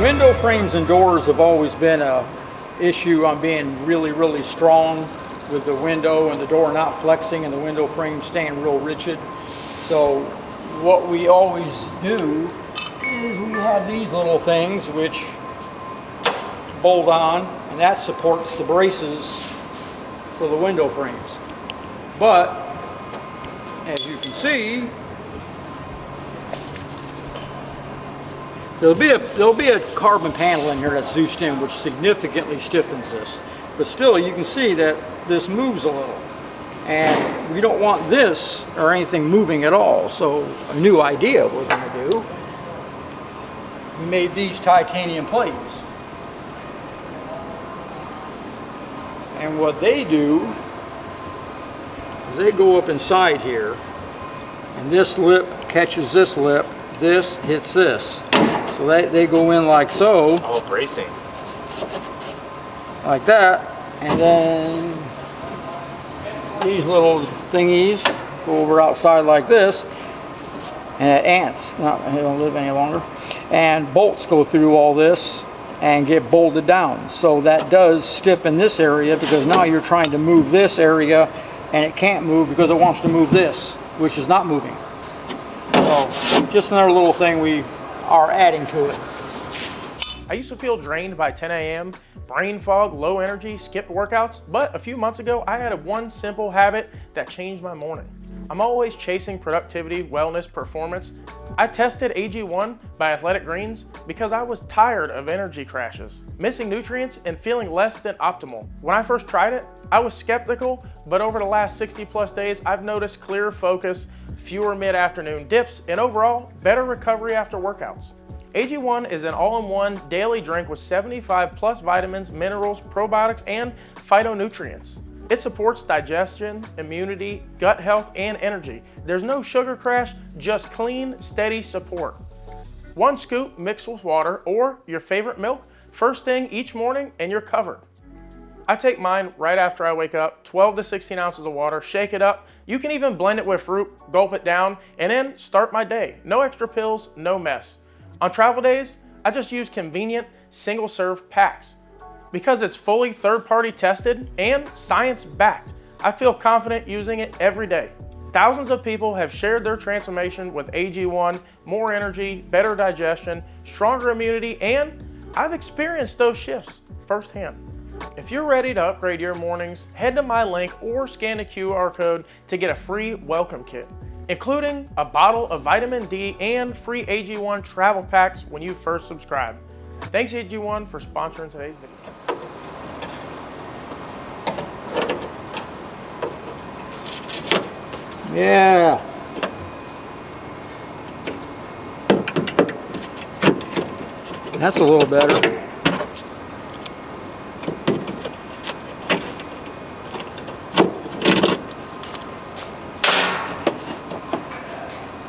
Window frames and doors have always been a issue on being really strong with the window and the door not flexing and the window frame staying real rigid. So what we always do is we have these little things which bolt on, and that supports the braces for the window frames. But as you can see, there'll be a carbon panel in here that's Zeused in, which significantly stiffens this. But still, you can see that this moves a little. And we don't want this or anything moving at all. So a new idea we're going to do, we made these titanium plates. And what they do is they go up inside here, and this lip catches this lip, this hits this. So they go in like so. Oh, bracing. Like that, and then these little thingies go over outside like this, and ants, they don't live any longer, and bolts go through all this and get bolted down. So that does stiffen this area, because now you're trying to move this area and it can't move because it wants to move this, which is not moving. So just another little thing we are adding to it. I used to feel drained by 10 a.m., brain fog, low energy, skipped workouts, but a few months ago, I had one simple habit that changed my morning. I'm always chasing productivity, wellness, performance. I tested AG1 by Athletic Greens because I was tired of energy crashes, missing nutrients, and feeling less than optimal. When I first tried it, I was skeptical, but over the last 60+ days, I've noticed clearer focus, fewer mid-afternoon dips, and overall, better recovery after workouts. AG1 is an all-in-one daily drink with 75+ vitamins, minerals, probiotics, and phytonutrients. It supports digestion, immunity, gut health, and energy. There's no sugar crash, just clean, steady support. One scoop mixed with water or your favorite milk, first thing each morning, and you're covered. I take mine right after I wake up, 12 to 16 ounces of water, shake it up. You can even blend it with fruit, gulp it down, and then start my day. No extra pills, no mess. On travel days, I just use convenient single-serve packs. Because it's fully third-party tested and science-backed, I feel confident using it every day. Thousands of people have shared their transformation with AG1, more energy, better digestion, stronger immunity, and I've experienced those shifts firsthand. If you're ready to upgrade your mornings, head to my link or scan the QR code to get a free welcome kit, including a bottle of vitamin D and free AG1 travel packs when you first subscribe. Thanks AG1 for sponsoring today's video. Yeah. That's a little better.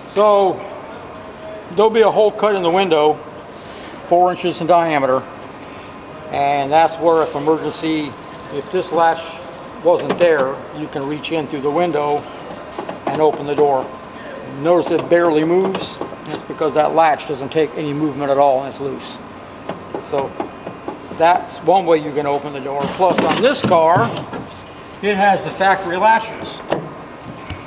So there'll be a hole cut in the window, 4 inches in diameter, and that's where if emergency, if this latch wasn't there, you can reach in through the window and open the door. Notice it barely moves. That's because that latch doesn't take any movement at all and it's loose. So that's one way you can open the door. Plus on this car, it has the factory latches.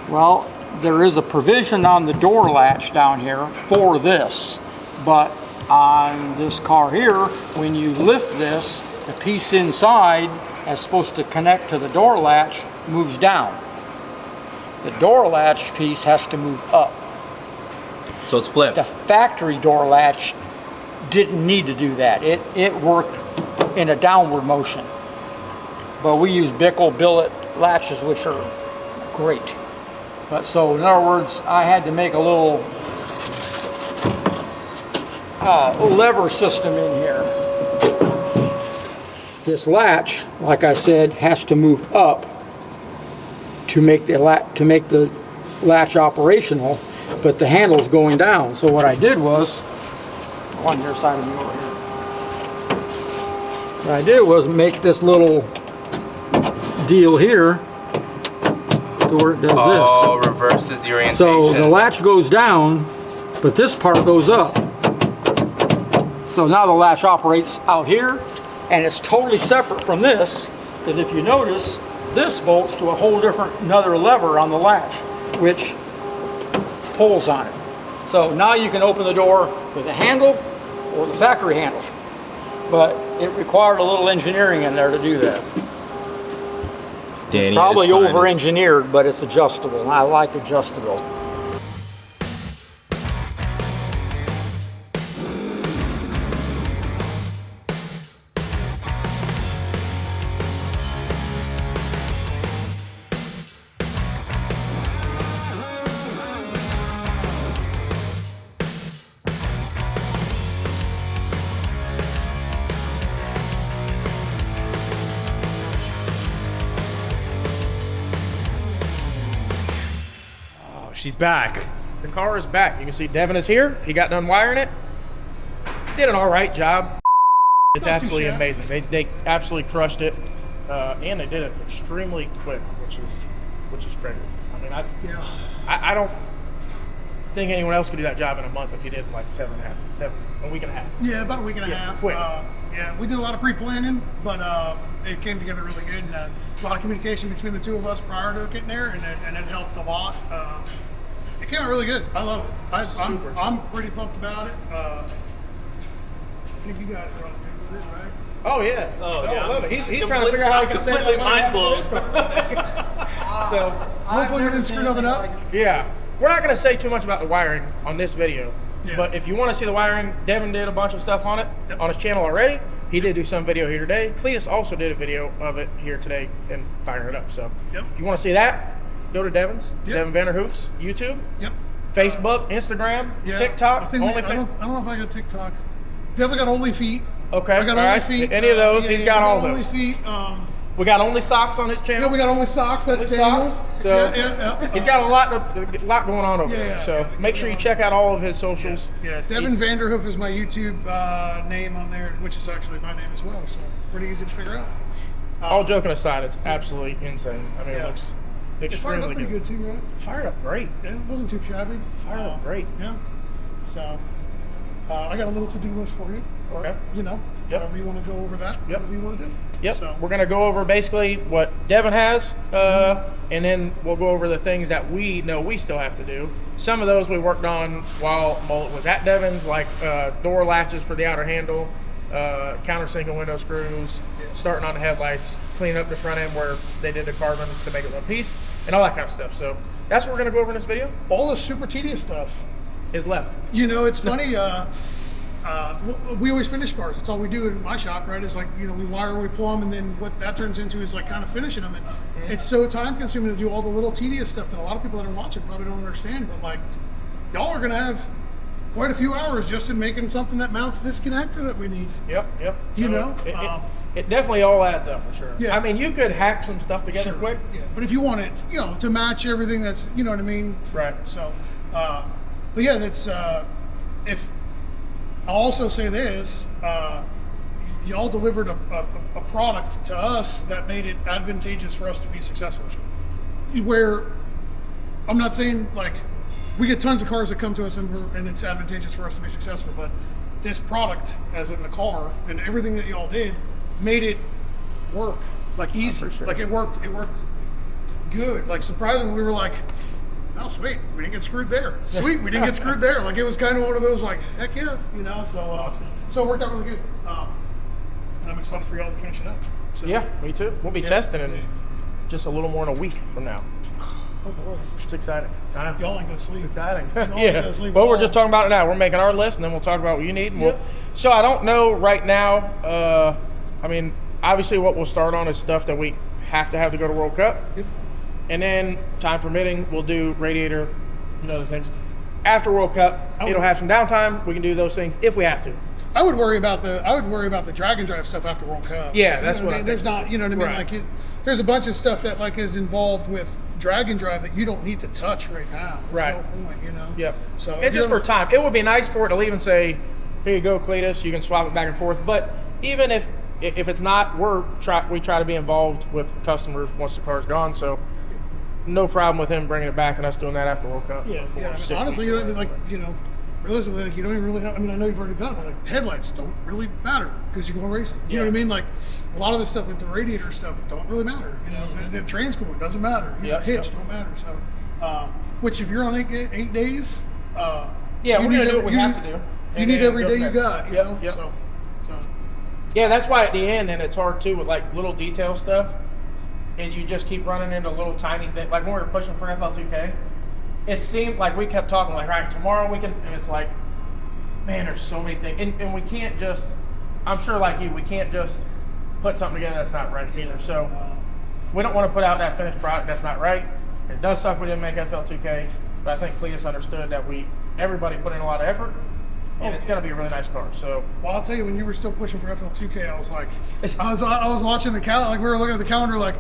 Well, there is a provision on the door latch down here for this, but on this car here, when you lift this, the piece inside that's supposed to connect to the door latch moves down. The door latch piece has to move up. So it's flipped. The factory door latch didn't need to do that. It worked in a downward motion. But we use Bickle billet latches, which are great. But so in other words, I had to make a little lever system in here. This latch, like I said, has to move up to make the latch operational, but the handle's going down. So what I did was, on your side of me over here. What I did was make this little deal here to where it does this. Oh, reverses the orientation. So the latch goes down, but this part goes up. So now the latch operates out here, and it's totally separate from this, because if you notice, this bolts to a whole different, another lever on the latch, which pulls on it. So now you can open the door with a handle or the factory handle, but it required a little engineering in there to do that. Danny, It's probably over-engineered, but it's adjustable, and I like adjustable. She's back. The car is back. You can see Devin is here. He got done wiring it. Did an all right job. It's absolutely amazing. They absolutely crushed it, and they did it extremely quick, which is crazy. I mean, I don't think anyone else could do that job in a month if you did like a week and a half. Yeah, about a week and a half. Quick. Yeah, we did a lot of pre-planning, but it came together really good, and a lot of communication between the two of us prior to getting there, and it helped a lot. It came out really good. I love it. I'm pretty pumped about it. I think you guys are on good with it, right? Oh yeah. Oh, yeah. I love it. He's trying to figure out how he can save completely that money. mind blown. So Hopefully we didn't screw nothing up. yeah, we're not going to say too much about the wiring on this video. Yeah. But if you want to see the wiring, Devin did a bunch of stuff on it on his channel already. He did do some video here today. Cletus also did a video of it here today and firing it up. So if you want to see that, go to Devin's, Devin Vanderhoof's YouTube, Facebook, Instagram, TikTok. I don't know if I got TikTok. Definitely got Only Feet. Okay, I got Only Feet. Any of those, he's got all Only those. Feet. We got Only Socks on his channel. Yeah, we got Only Socks. That's Only Daniel. Socks. So he's got a lot going on over there. So make sure you check out all of his socials. Yeah, Devin Vanderhoof is my YouTube name on there, which is actually my name as well. So pretty easy to figure out. All joking aside, it's absolutely insane. I mean, it looks It fired up extremely pretty good too, right? Fired up great. Yeah, it wasn't too shabby. Fired up great. Yeah. So I got a little to-do list for you. Okay. You know, however you want to go over that. Whatever you want to do. Yep. So We're going to go over basically what Devin has, and then we'll go over the things that we know we still have to do. Some of those we worked on while Mullet was at Devin's, like door latches for the outer handle, countersinking window screws, starting on the headlights, cleaning up the front end where they did the carbon to make it one piece, and all that kind of stuff. So that's what we're going to go over in this video. all the super tedious stuff. Is left. You know, it's funny. We always finish cars. That's all we do in my shop, right? It's like, you know, we wire, we plumb, and then what that turns into is like kind of finishing them. And it's so time consuming to do all the little tedious stuff that a lot of people that are watching probably don't understand. But like, y'all are gonna have quite a few hours just in making something that mounts this connector that we need. Yep. You So know, it definitely all adds up for sure. Yeah. I mean, you could hack some stuff together quick. Yeah. But if you want it, you know, to match everything that's, you know what I mean? Right. So, but yeah, that's, if, I'll also say this, y'all delivered a product to us that made it advantageous for us to be successful. Where, I'm not saying like, we get tons of cars that come to us and it's advantageous for us to be successful, but this product, as in the car and everything that y'all did, made it work, like easy. Sure. Like it worked good. Like surprisingly, we were like, oh sweet, we didn't get screwed there. Sweet, we didn't get screwed there. Like it was kind of one of those like, heck yeah, you know. So so it worked out really good. And I'm excited for y'all to finish it up. So, Yeah, me too. We'll be testing in just a little more than a week from now. Oh boy, It's exciting. y'all ain't gonna sleep. Exciting. Y'all ain't Yeah. gonna sleep But at we're all. just talking about it now. We're making our list, and then we'll talk about what you need. And so I don't know right now. I mean, obviously, what we'll start on is stuff that we have to go to World Cup. Yep. And then, time permitting, we'll do radiator and other things. After World Cup, it'll have some downtime. We can do those things if we have to. I would worry about the drag and drive stuff after World Cup. Yeah, that's you know what I I mean. think. There's not, you know what I mean. Right. Like, there's a bunch of stuff that like is involved with drag and drive that you don't need to touch right now. There's Right. no point, you know. Yep. So And just for time, it would be nice for it to leave and say, "Here you go, Cletus. You can swap it back and forth." But even if it's not, we try to be involved with customers once the car's gone. So no problem with him bringing it back and us doing that after World Cup. Yeah. before I mean, 60. honestly, you know, like, you know, realistically, like, you don't even really have, I mean, I know you've already done it, but like, headlights don't really matter because you're going racing. You know what I mean? Like, a lot of the stuff, like the radiator stuff, don't really matter. You know, the train's cool, it doesn't matter. You know, the hitch don't matter. So, which if you're on 8 days, we're going to do what we have to do. You need every day you got, you know? Yep. So. Yeah, that's why at the end, and it's hard too with like little detail stuff, is you just keep running into little tiny things. Like when we were pushing for FL2K, it seemed like we kept talking like, all right, tomorrow we can, and it's like, man, there's so many things. And we can't just, I'm sure like you, we can't just put something together that's not right either. So we don't want to put out that finished product that's not right. It does suck we didn't make FL2K, but I think Cletus understood that everybody put in a lot of effort, and it's going to be a really nice car. So, well, I'll tell you, when you were still pushing for FL2K, I was like, I was watching the calendar, like we were looking at the calendar, like,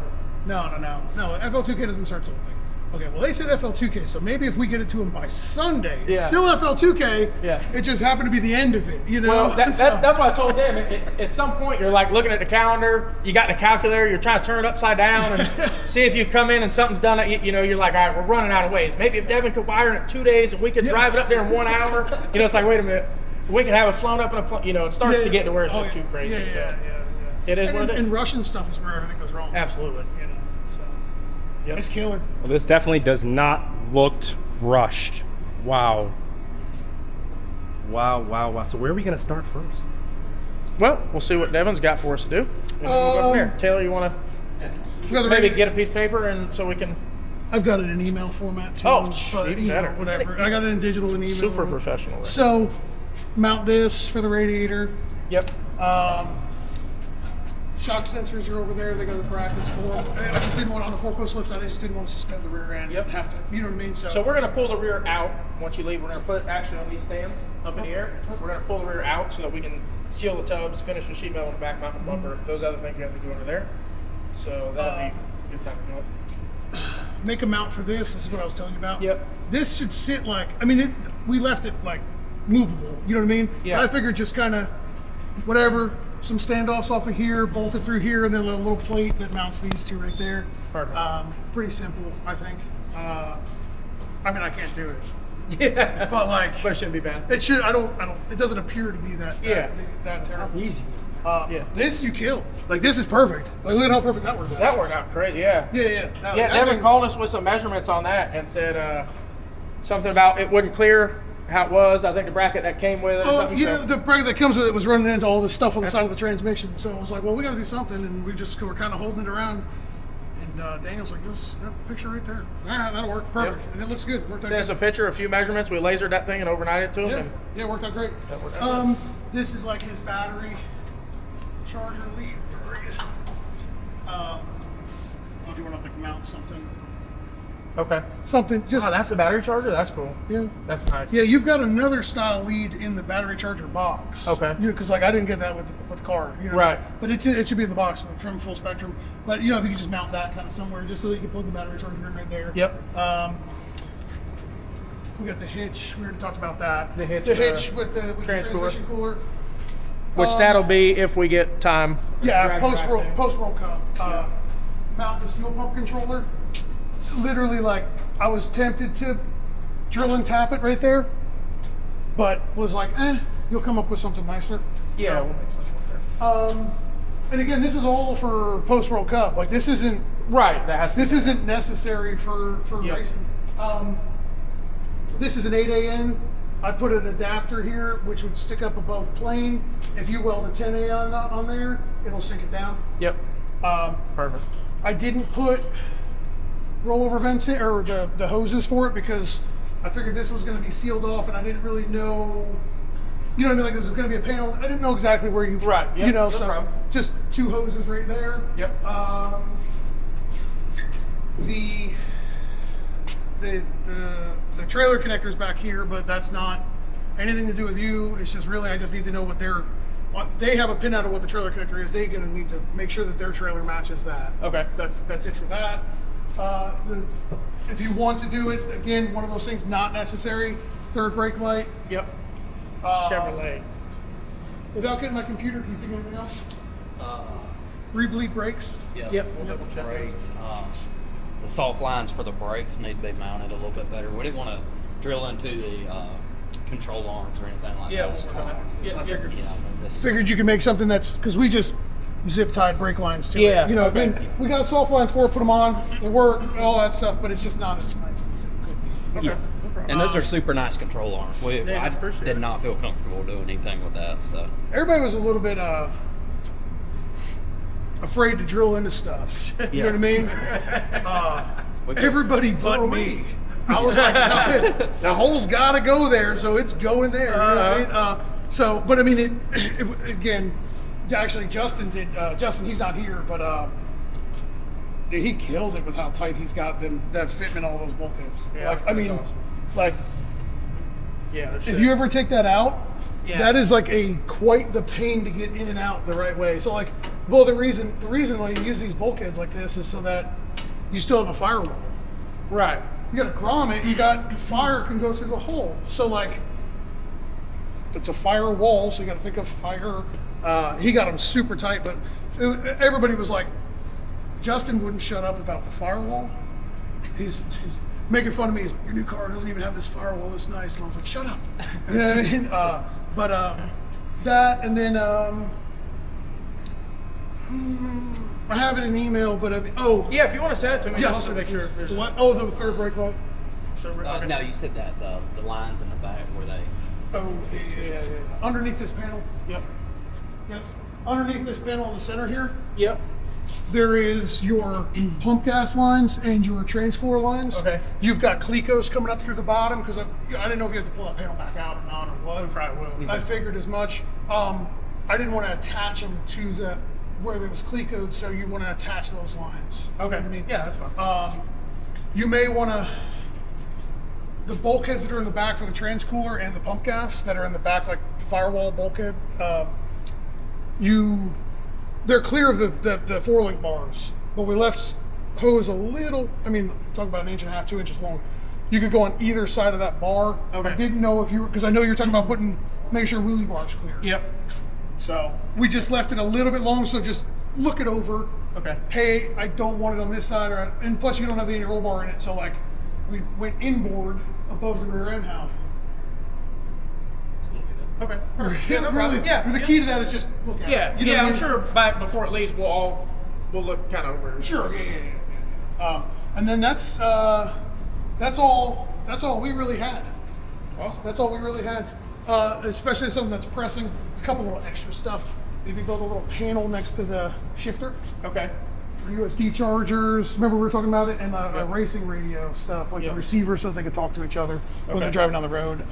no, FL2K doesn't start till like, okay, well, they said FL2K, so maybe if we get it to them by Sunday, it's still FL2K. Yeah. It just happened to be the end of it, you know? Well, that's what I told them. At some point, you're like looking at the calendar, you got the calculator, you're trying to turn it upside down and see if you come in and something's done. You know, you're like, all right, we're running out of ways. Maybe if Devin could wire it in 2 days and we could drive it up there in 1 hour, you know, it's like, wait a minute, we could have it flown up in a, you know, it starts to get to where it's just too crazy. It is what it is. And Russian stuff is where everything goes wrong. Absolutely. You know, so. Yep. It's killer. Well, this definitely does not looked rushed. Wow. Wow. So where are we going to start first? Well, we'll see what Devin's got for us to do. And we'll go from there. Taylor, you want to maybe get a piece of paper and so we can... I've got it in email format too. Oh, but, even better. Whatever. I got it in digital and email. Super professional. Right? So, mount this for the radiator. Yep. Shock sensors are over there. They got the brackets for them. I just didn't want on the 4-post lift. I just didn't want to suspend the rear end. Yep. Have to. You know what I mean? So we're going to pull the rear out once you leave. We're going to put it actually on these stands up in the air. We're going to pull the rear out so that we can seal the tubs, finish the sheet metal on the back, mount the bumper. Those other things you have to do under there. So that'll be a good time to do it. Make a mount for this. This is what I was telling you about. Yep. This should sit like, I mean, we left it like movable. You know what I mean? Yeah. But I figured just kind of whatever, some standoffs off of here, bolted through here, and then a little plate that mounts these two right there. Perfect. Pretty simple, I think. I mean, I can't do it. Yeah. But like, but it shouldn't be bad. It should. I don't. It doesn't appear to be that terrible. That's easy. This you kill. Like this is perfect. Like look at how perfect that worked out. That worked out crazy. Yeah. Devin called us with some measurements on that and said something about it wouldn't clear how it was. I think the bracket that came with it. Oh yeah, the bracket that comes with it was running into all this stuff on the side of the transmission. So I was like, well, we got to do something, and we just were kind of holding it around. And Daniel's like, "This picture right there. All right, that'll work perfect, and it looks good. Worked out Sent us a picture, a few measurements. We lasered that thing and overnighted it to him. Yeah, it worked out great. This is like his battery charger lead. If you want to like mount something. Okay. Something just. Oh, that's the battery charger. That's cool. Yeah. That's nice. Yeah, you've got another style lead in the battery charger box. Okay. Because like I didn't get that with the car. You know? Right. But it should be in the box from Full Spectrum. But you know if you could just mount that kind of somewhere just so that you can plug the battery charger in right there. Yep. We got the hitch. We already talked about that. The hitch with the transmission cooler. Which that'll be if we get time. Yeah, post World Cup. Mount this fuel pump controller. Literally, like I was tempted to drill and tap it right there, but was like, you'll come up with something nicer. Yeah, so, we'll make something work there. And again, this is all for post World Cup. Like this isn't right. This isn't necessary for racing. This is an 8AN. I put an adapter here, which would stick up above plane. If you weld a 10A on there, it'll sink it down. Yep. Perfect. I didn't put rollover vents in, or the hoses for it because I figured this was going to be sealed off, and I didn't really know. You know what I mean? Like, there's going to be a panel. I didn't know exactly where you. Right. Yep, you know, no so problem. Just 2 hoses right there. Yep. The trailer connector's back here, but that's not anything to do with you. It's just really I just need to know what they have a pin out of what the trailer connector is. They're going to need to make sure that their trailer matches that. Okay. That's it for that. If you want to do it, again, one of those things not necessary. Third brake light. Yep. Chevrolet. Without getting my computer, can you think of anything else? Rebleed brakes. Yep. We'll double check. Brakes. The soft lines for the brakes need to be mounted a little bit better. We didn't want to drill into the control arms or anything like Yeah, that. yeah, You know, this, Figured you could make something that's, because we just zip tied brake lines to Yeah, it. You know, okay. I mean, we got soft lines for it, put them on, they work, all that stuff, but it's just not as nice as it could be. Okay. No problem. and those are super nice control arms. Yeah, I appreciate did it. not feel comfortable doing anything with that. So Everybody was a little bit afraid to drill into stuff. You know what I mean? Everybody but me. I was like, no, the hole's got to go there, so it's going there. You know what I mean? So, but I mean, it again. Actually, Justin did. Justin, he's not here, but dude, he killed it with how tight he's got them that fitment all those bulkheads. Yeah, like, I mean, that's awesome. like Yeah. if you ever take that out, Yeah. that is like quite the pain to get in and out the right way. So like, well, the reason why you use these bulkheads like this is so that you still have a firewall. Right. You got a grommet, you got fire can go through the hole. So like, it's a firewall, so you got to think of fire. He got them super tight, but everybody was like, Justin wouldn't shut up about the firewall. He's making fun of me. Your new car doesn't even have this firewall. It's nice, and I was like, shut up. You know what I mean? But that, and then I have it in email, but Yeah, if you want to send it to me, yeah, I'll also make sure if there's what? Oh, the third brake light. okay. no, you said that the lines in the back were they? Oh, yeah. Underneath this panel. Yep. Yep. Underneath this panel in the center here, Yep. there is your pump gas lines and your transcore lines. Okay. You've got clecos coming up through the bottom because I didn't know if you had to pull that panel back out or not or what. We probably will. I figured as much. I didn't want to attach them to the where there was clecoed, so you want to attach those lines. You know Okay. what I mean? Yeah, that's fine. You may want to. The bulkheads that are in the back for the transcooler and the pump gas that are in the back, like firewall bulkhead, they're clear of the 4-link bars, but we left hose a little. I mean, talk about 1.5 inches, 2 inches long. You could go on either side of that bar. Okay. I didn't know if you were, because I know you're talking about make sure wheelie bar's clear. Yep. So we just left it a little bit long. So just look it over. Okay. Hey, I don't want it on this side, and plus you don't have the roll bar in it. So like, we went inboard above the rear end housing. Okay. Really, Yeah, no problem. Yeah. The key to that is just look at Yeah. it. You know what I I'm mean? sure before it leaves, we'll look kind of over it. Sure. Yeah. And then that's all we really had. Awesome. That's all we really had. Especially something that's pressing. There's a couple little extra stuff. Maybe build a little panel next to the shifter Okay. for USB chargers. Remember we were talking about it, and a racing radio stuff, like the receiver, so they could talk to each other when they're driving down the road.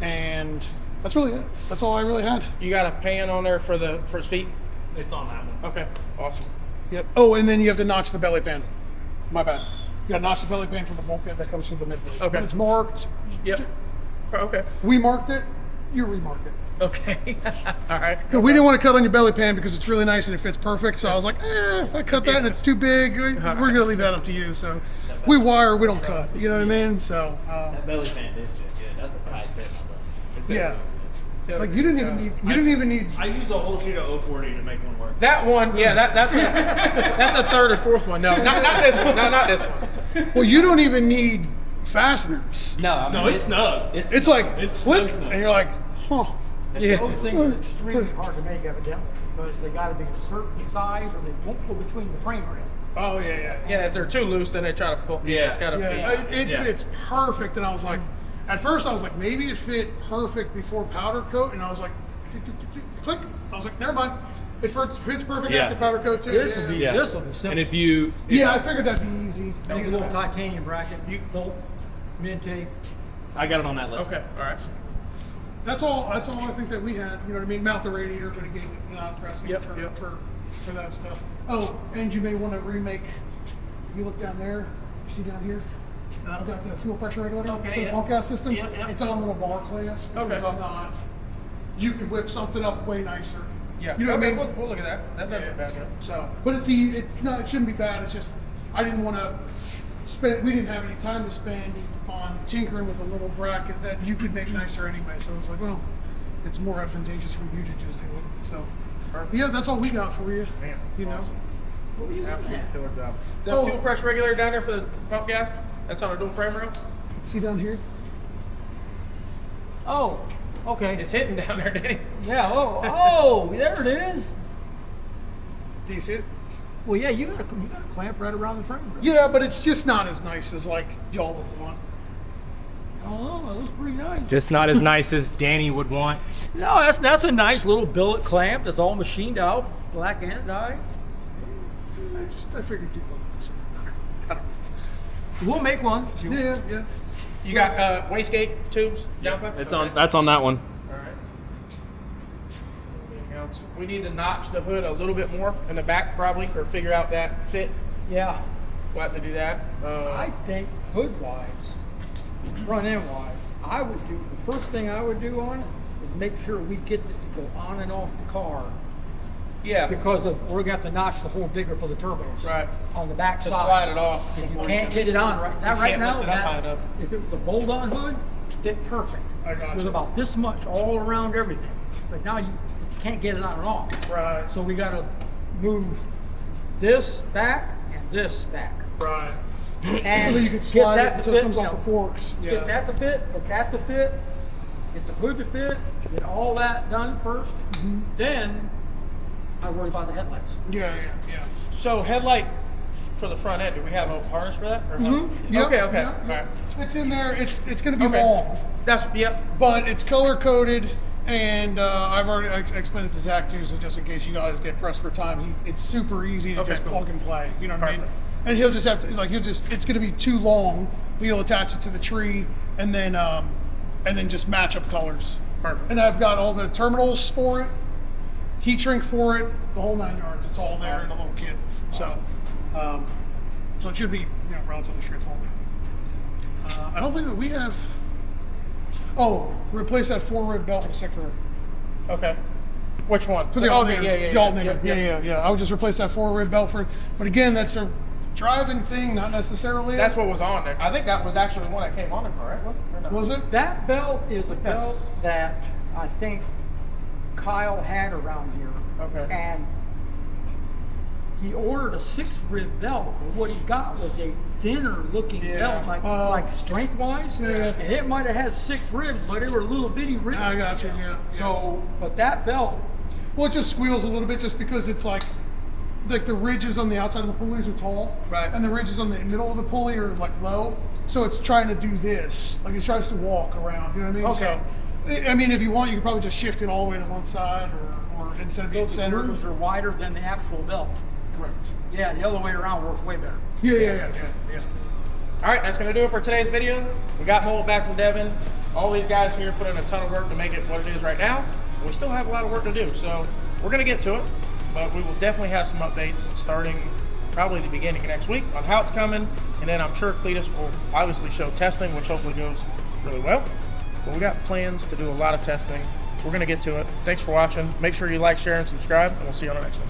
And that's really it. That's all I really had. You got a pan on there for his feet? It's on that one. Okay. Awesome. Yep. Oh, and then you have to notch the belly pan. My bad. You got to notch the belly pan from the bulkhead that comes through the mid blade. Okay. But it's marked. Yep. Okay. We marked it. You remark it. Okay. All right. We didn't want to cut on your belly pan because it's really nice and it fits perfect. So I was like, if I cut that and it's too big, we're going to leave that up to you. So we wire, we don't cut. You know what I mean? So That belly fan did fit good. That's a tight fit, my brother. yeah. Like you didn't even need. I use a whole sheet of 040 to make one work. That one, yeah, that's a third or fourth one. No, not this one. Not this one. Well, you don't even need fasteners. No, I mean, No, it's snug. It's like It's flick, so snug. and you're like, huh. Yeah. Those things are extremely hard to make evidently because they got to be a certain size or they won't go between the frame rail. Oh yeah. Yeah, if they're too loose, then they try to pull. Yeah. It's got to Yeah, be. it Yeah. fits perfect, and I was like, at first I was like, maybe it fit perfect before powder coat, and I was like, click. I was like, never mind. It fits perfect Yeah. after powder coat too. This will be Yeah. this will be simple. And if you, Yeah, I figured that'd be easy. Make a little titanium bracket, bolt, mid tape. I got it on that list. Okay. All right. That's all I think that we had. You know what I mean? Mount the radiator, but again, not pressing Yep, for, yep. for that stuff. Oh, and you may want to remake. If you look down there, you see down here. I've got the fuel pressure regulator Okay, for the yeah. pump gas system. Yeah, yeah. It's on little bar clamps because Okay. I'm not. You could whip something up way nicer. Yeah. You know okay, what I mean? we'll look at that. That doesn't look bad. Yeah. So, but it's not. It shouldn't be bad. It's just I didn't want to spend. We didn't have any time to spend on tinkering with a little bracket that you could make nicer anyway. So it's like, well, it's more advantageous for you to just do it. So, yeah, that's all we got for you. Man, You know. awesome. Absolute killer job. The Oh. fuel pressure regulator down there for the pump gas, that's on a dual frame rail? See down here? Oh, okay. It's hitting down there, Danny. Yeah, oh, there it is. Do you see it? Well, yeah, you got a clamp right around the frame. Yeah, but it's just not as nice as like y'all would want. Oh, it looks pretty nice. Just not as nice as Danny would want. No, that's a nice little billet clamp that's all machined out, black anodized. I figured you'd want to do something. I don't know. We'll make one. Yeah. You got wastegate tubes, Jumper? It's on. That's on that one. All right. Anything else? We need to notch the hood a little bit more in the back, probably, or figure out that fit. Yeah. We'll have to do that. I think hood-wise, front end-wise, I would do, the first thing I would do on it is make sure we get it to go on and off the car. Yeah. Because we're going to have to notch the hole bigger for the turbos. Right. On the back To side. slide it off. If you before can't get it on right now, can't lift it up high enough. if it was a bolt-on hood, fit perfect. I got It was you. about this much all around everything. But now you can't get it on and off. Right. So we got to move this back and this back. Right. And So that you can get slide that it to until fit, it comes you off know, the forks. Get Yeah. that to fit, get that to fit, get the hood to fit, get all that done first. Then I worry about the headlights. Yeah. So headlight for the front end, do we have a harness for that? Or no? Mm-hmm. Yep, Okay. yep, All right. It's in there. It's going to be Okay. long, That's, yep. but it's color coded. And I've already explained it to Zach too, so just in case you guys get pressed for time, it's super easy to Okay, just cool. plug and play. You know what I mean? Perfect. And he'll just have to it's going to be too long. But he'll attach it to the tree and then just match up colors. Perfect. And I've got all the terminals for it, heat shrink for it, the whole 9 yards. It's all there in a little kit. So it should be relatively straightforward. I don't think that we have. Oh, replace that 4-rib belt with a 6-rib. Okay. Which one? For the okay, alternator. yeah. The alternator. Yeah. I would just replace that 4-rib belt for. But again, that's a driving thing, not necessarily. That's what was on there. I think that was actually the one that came on the car, right? Or no? Was it? That belt is a belt that I think Kyle had around here. Okay. And he ordered a 6-rib belt, but what he got was a thinner looking belt, like strength wise. Yeah. And it might have had 6 ribs, but they were little bitty ribs. I got you. Yeah. So, but that belt, Well, it just squeals a little bit just because it's like the ridges on the outside of the pulleys are tall, Right. and the ridges on the middle of the pulley are like low. So it's trying to do this, like it tries to walk around. You know what I mean? Okay. So, I mean, if you want, you could probably just shift it all the way to one side, or instead of so being the centered. grooves are wider than the actual belt. Correct. Yeah, the other way around works way better. Yeah. All right, that's going to do it for today's video. We got Mullet back from Devin. All these guys here put in a ton of work to make it what it is right now. We still have a lot of work to do, so we're going to get to it. But we will definitely have some updates starting probably the beginning of next week on how it's coming. And then I'm sure Cletus will obviously show testing, which hopefully goes really well. But we got plans to do a lot of testing. We're going to get to it. Thanks for watching. Make sure you like, share, and subscribe, and we'll see you on the next one.